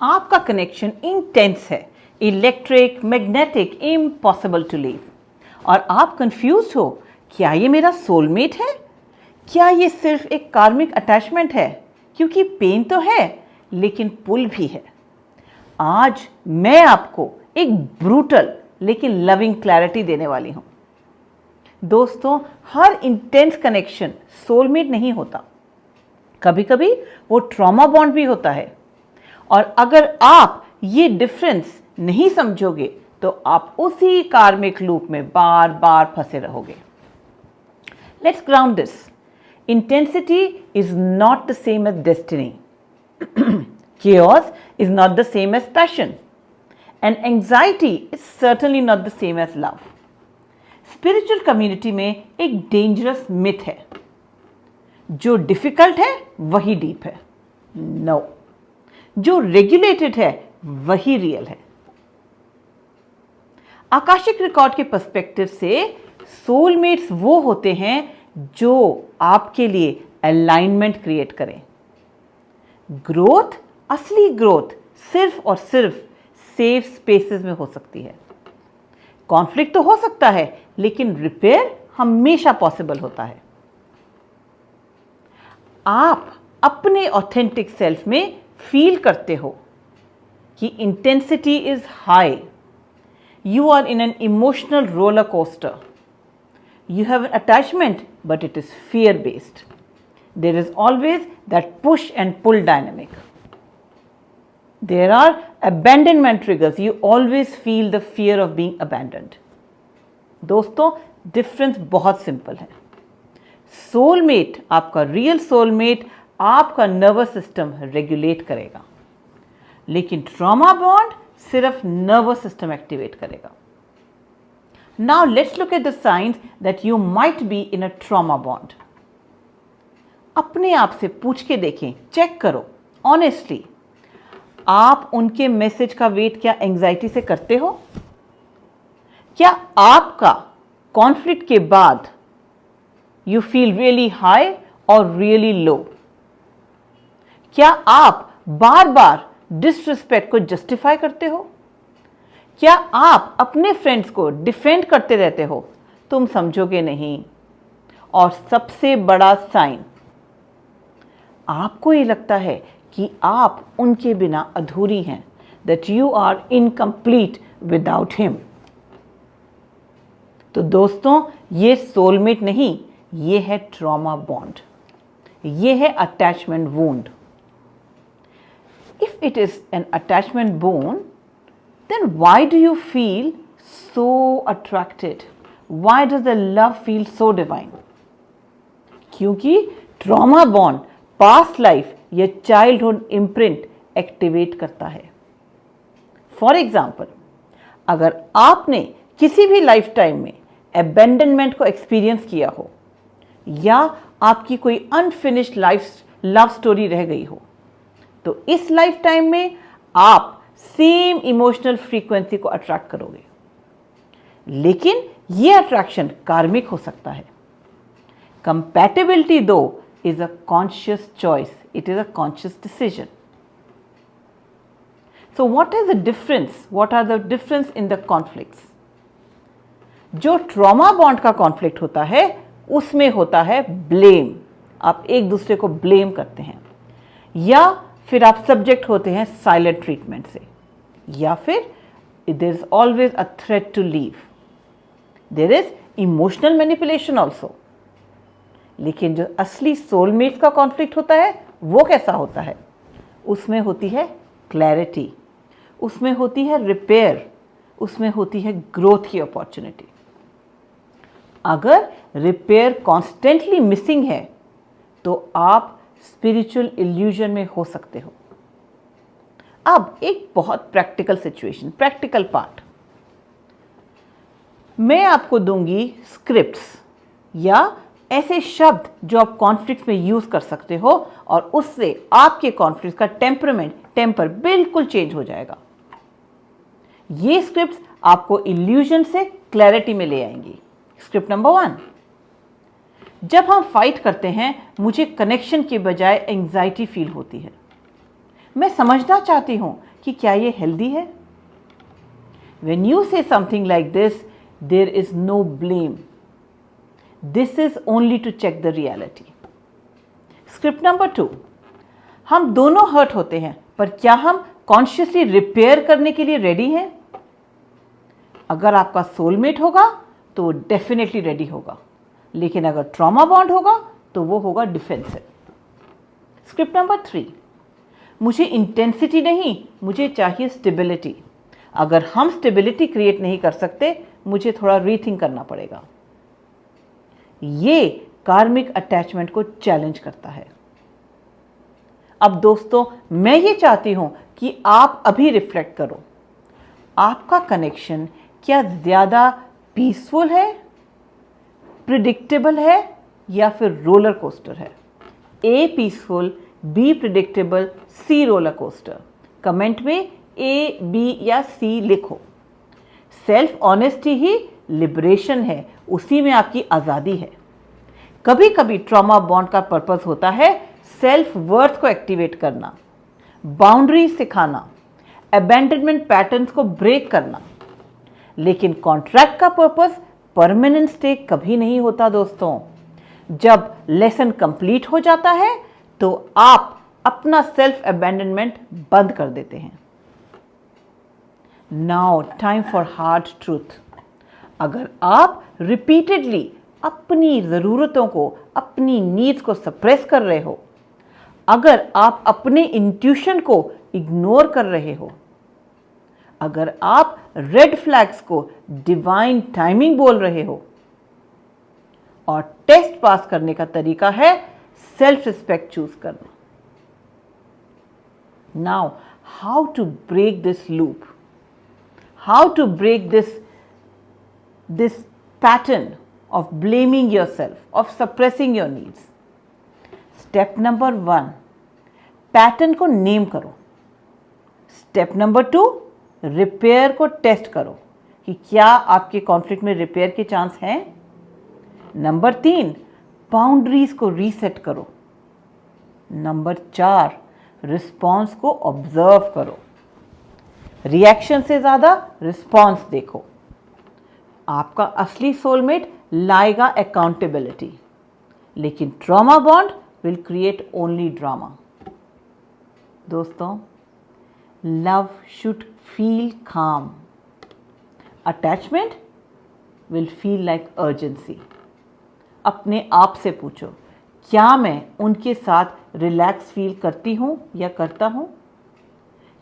आपका connection intense है, electric, magnetic, impossible to leave. और आप कंफ्यूज हो, क्या ये मेरा सोलमेट है? क्या ये सिर्फ एक कार्मिक अटैचमेंट है? क्योंकि पेन तो है लेकिन पुल भी है। आज मैं आपको एक ब्रूटल लेकिन लविंग क्लैरिटी देने वाली हूं। दोस्तों, हर इंटेंस कनेक्शन सोलमेट नहीं होता, कभी कभी वो ट्रॉमा बॉन्ड भी होता है। और अगर आप ये डिफरेंस नहीं समझोगे तो आप उसी कार्मिक लूप में बार बार फंसे रहोगे। Let's ground this. Intensity is not the same as destiny. Chaos is not the same as passion, and anxiety is certainly not the same as love. Spiritual community में एक डेंजरस मिथ है, जो difficult है वही deep है। No, जो regulated है वही रियल है। आकाशिक रिकॉर्ड के पर्सपेक्टिव से सोलमेट्स वो होते हैं जो आपके लिए अलाइनमेंट क्रिएट करें। ग्रोथ, असली ग्रोथ सिर्फ और सिर्फ सेफ स्पेसेस में हो सकती है। कॉन्फ्लिक्ट तो हो सकता है लेकिन रिपेयर हमेशा पॉसिबल होता है। आप अपने ऑथेंटिक सेल्फ में फील करते हो कि intensity is high, you are in an emotional roller coaster, you have an attachment but it is fear based. There is always that push and pull dynamic. There are abandonment triggers. You always feel the fear of being abandoned. दोस्तों, difference बहुत simple है। Soulmate, आपका real soulmate आपका nervous system regulate करेगा, लेकिन trauma bond सिर्फ nervous system activate करेगा। Now let's look at the signs that you might be in a trauma bond. अपने आप से पूछ के देखें, चेक करो ऑनेस्टली, आप उनके मैसेज का वेट क्या एंजाइटी से करते हो? क्या आपका कॉन्फ्लिक्ट के बाद यू फील रियली हाई और रियली लो? क्या आप बार बार डिसरिस्पेक्ट को जस्टिफाई करते हो? क्या आप अपने फ्रेंड्स को डिफेंड करते रहते हो? तुम समझोगे नहीं। और सबसे बड़ा साइन, आपको ये लगता है कि आप उनके बिना अधूरी हैं, that you are incomplete without him. तो दोस्तों, ये सोलमेट नहीं, ये है ट्रॉमा बॉन्ड, ये है attachment wound. If it is an attachment wound, then why do you feel so attracted? Why does the love feel so divine? क्योंकि trauma bond past life या चाइल्डहुड इम्प्रिंट एक्टिवेट करता है। For example, अगर आपने किसी भी life time में abandonment को एक्सपीरियंस किया हो, या आपकी कोई अनफिनिश्ड लव स्टोरी रह गई हो, तो इस लाइफ टाइम में आप सेम इमोशनल फ्रीक्वेंसी को अट्रैक्ट करोगे। लेकिन यह अट्रैक्शन कार्मिक हो सकता है। Compatibility though is a conscious choice, it is a conscious decision. So what is the difference? What are the differences in the conflicts? जो ट्रॉमा बॉन्ड का कॉन्फ्लिक्ट होता है उसमें होता है ब्लेम। आप एक दूसरे को ब्लेम करते हैं, या फिर आप सब्जेक्ट होते हैं साइलेंट ट्रीटमेंट से, या फिर there is always a threat to leave. There is emotional manipulation also. लेकिन जो असली सोलमेट्स का कॉन्फ्लिक्ट होता है वो कैसा होता है? उसमें होती है क्लैरिटी, उसमें होती है रिपेयर, उसमें होती है ग्रोथ की अपॉर्चुनिटी। अगर रिपेयर कॉन्स्टेंटली मिसिंग है तो आप स्पिरिचुअल इल्यूजन में हो सकते हो। अब एक बहुत प्रैक्टिकल सिचुएशन, प्रैक्टिकल पार्ट। मैं आपको दूंगी स्क्रिप्ट्स या ऐसे शब्द जो आप कॉन्फ्लिक्ट में यूज कर सकते हो, और उससे आपके कॉन्फ्लिक्ट का टेम्पर बिल्कुल चेंज हो जाएगा। ये स्क्रिप्ट्स आपको इल्यूजन से क्लैरिटी में ले आएंगी। स्क्रिप्ट नंबर 1, जब हम फाइट करते हैं मुझे कनेक्शन के बजाय एंजाइटी फील होती है। मैं समझना चाहती हूँ कि क्या ये हेल्दी है। When you say something like this, there is no blame. This is only to check the reality. Script number 2, हम दोनों हर्ट होते हैं, पर क्या हम कॉन्शियसली रिपेयर करने के लिए रेडी हैं? अगर आपका सोलमेट होगा तो डेफिनेटली रेडी होगा, लेकिन अगर ट्रॉमा बॉन्ड होगा तो वो होगा डिफेंसिव। स्क्रिप्ट नंबर 3, मुझे इंटेंसिटी नहीं, मुझे चाहिए स्टेबिलिटी। अगर हम स्टेबिलिटी क्रिएट नहीं कर सकते, मुझे थोड़ा रीथिंक करना पड़ेगा। ये कार्मिक अटैचमेंट को चैलेंज करता है। अब दोस्तों, मैं ये चाहती हूं कि आप अभी रिफ्लेक्ट करो, आपका कनेक्शन क्या ज़्यादा पीसफुल है, प्रिडिक्टेबल है, या फिर रोलर कोस्टर है? A peaceful, B predictable, C roller coaster. Comment में ए, बी या सी लिखो। सेल्फ ऑनेस्टी ही लिबरेशन है, उसी में आपकी आज़ादी है। कभी कभी ट्रॉमा बॉन्ड का पर्पस होता है सेल्फ वर्थ को एक्टिवेट करना, बाउंड्री सिखाना, अबैंडनमेंट पैटर्न्स को ब्रेक करना। लेकिन कॉन्ट्रैक्ट का पर्पस परमानेंट स्टे कभी नहीं होता दोस्तों। जब लेसन कंप्लीट हो जाता है तो आप अपना सेल्फ अबैंडनमेंट बंद कर देते हैं। Now time for hard truth. अगर आप रिपीटेडली अपनी ज़रूरतों को, अपनी नीड्स को सप्रेस कर रहे हो, अगर आप अपने इंट्यूशन को इग्नोर कर रहे हो, अगर आप रेड फ्लैग्स को डिवाइन टाइमिंग बोल रहे हो, और टेस्ट पास करने का तरीका है सेल्फ रिस्पेक्ट चूज करना। Now how to break this loop, how to break this pattern of blaming yourself, of suppressing your needs. Step number 1, pattern को नेम करो। स्टेप नंबर 2, रिपेयर को टेस्ट करो कि क्या आपके कॉन्फ्लिक्ट में रिपेयर के चांस हैं। नंबर 3, बाउंड्रीज को रीसेट करो। नंबर 4, रिस्पॉन्स को ऑब्जर्व करो। रिएक्शन से ज़्यादा रिस्पॉन्स देखो। आपका असली सोलमेट लाएगा अकाउंटेबिलिटी, लेकिन trauma bond will create only drama. दोस्तों, love should feel calm, attachment will feel like urgency. अपने आप से पूछो, क्या मैं उनके साथ रिलैक्स फील करती हूँ या करता हूँ?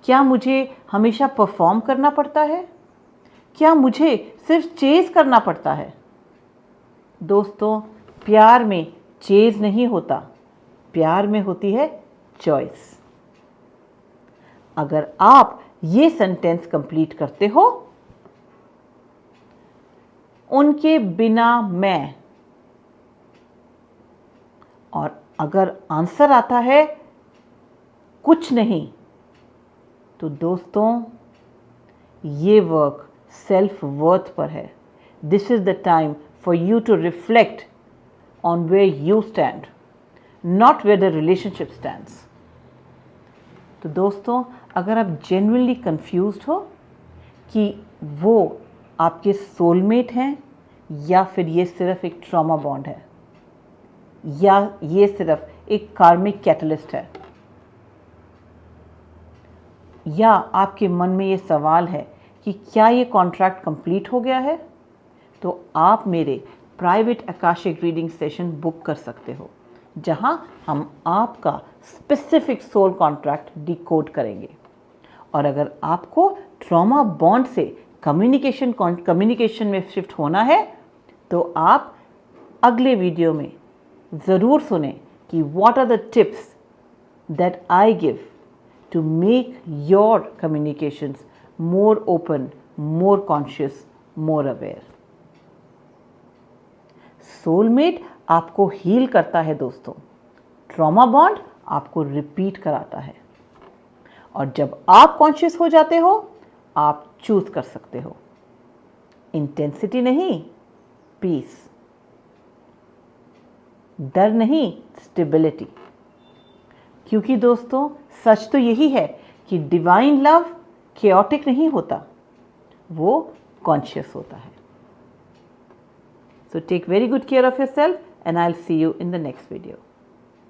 क्या मुझे हमेशा परफॉर्म करना पड़ता है? क्या मुझे सिर्फ चेज करना पड़ता है? दोस्तों, प्यार में चेज नहीं होता, प्यार में होती है चॉइस। अगर आप ये सेंटेंस कंप्लीट करते हो, उनके बिना मैं, और अगर आंसर आता है कुछ नहीं, तो दोस्तों ये वर्क सेल्फ वर्थ पर है। This is the time for you to reflect on where you stand, not where the relationship stands. तो दोस्तों, अगर आप जेन्युइनली कंफ्यूज्ड हो कि वो आपके सोलमेट हैं या फिर ये सिर्फ एक ट्रॉमा बॉन्ड है, या ये सिर्फ एक कार्मिक कैटलिस्ट है, या आपके मन में ये सवाल है कि क्या ये कॉन्ट्रैक्ट कंप्लीट हो गया है, तो आप मेरे private Akashic reading session book कर सकते हो, जहां हम आपका स्पेसिफिक सोल कॉन्ट्रैक्ट डिकोड करेंगे। और अगर आपको ट्रॉमा बॉन्ड से कम्युनिकेशन में शिफ्ट होना है, तो आप अगले वीडियो में ज़रूर सुने कि what are the tips that I give to make your communications more open, more conscious, more aware. Soulmate आपको हील करता है दोस्तों, ट्रॉमा बॉन्ड आपको रिपीट कराता है। और जब आप कॉन्शियस हो जाते हो, आप चूज कर सकते हो इंटेंसिटी नहीं, पीस, डर नहीं, स्टेबिलिटी। क्योंकि दोस्तों सच तो यही है कि डिवाइन लव chaotic नहीं होता, वो कॉन्शियस होता है। So take very good care of yourself and I'll see you in the next video.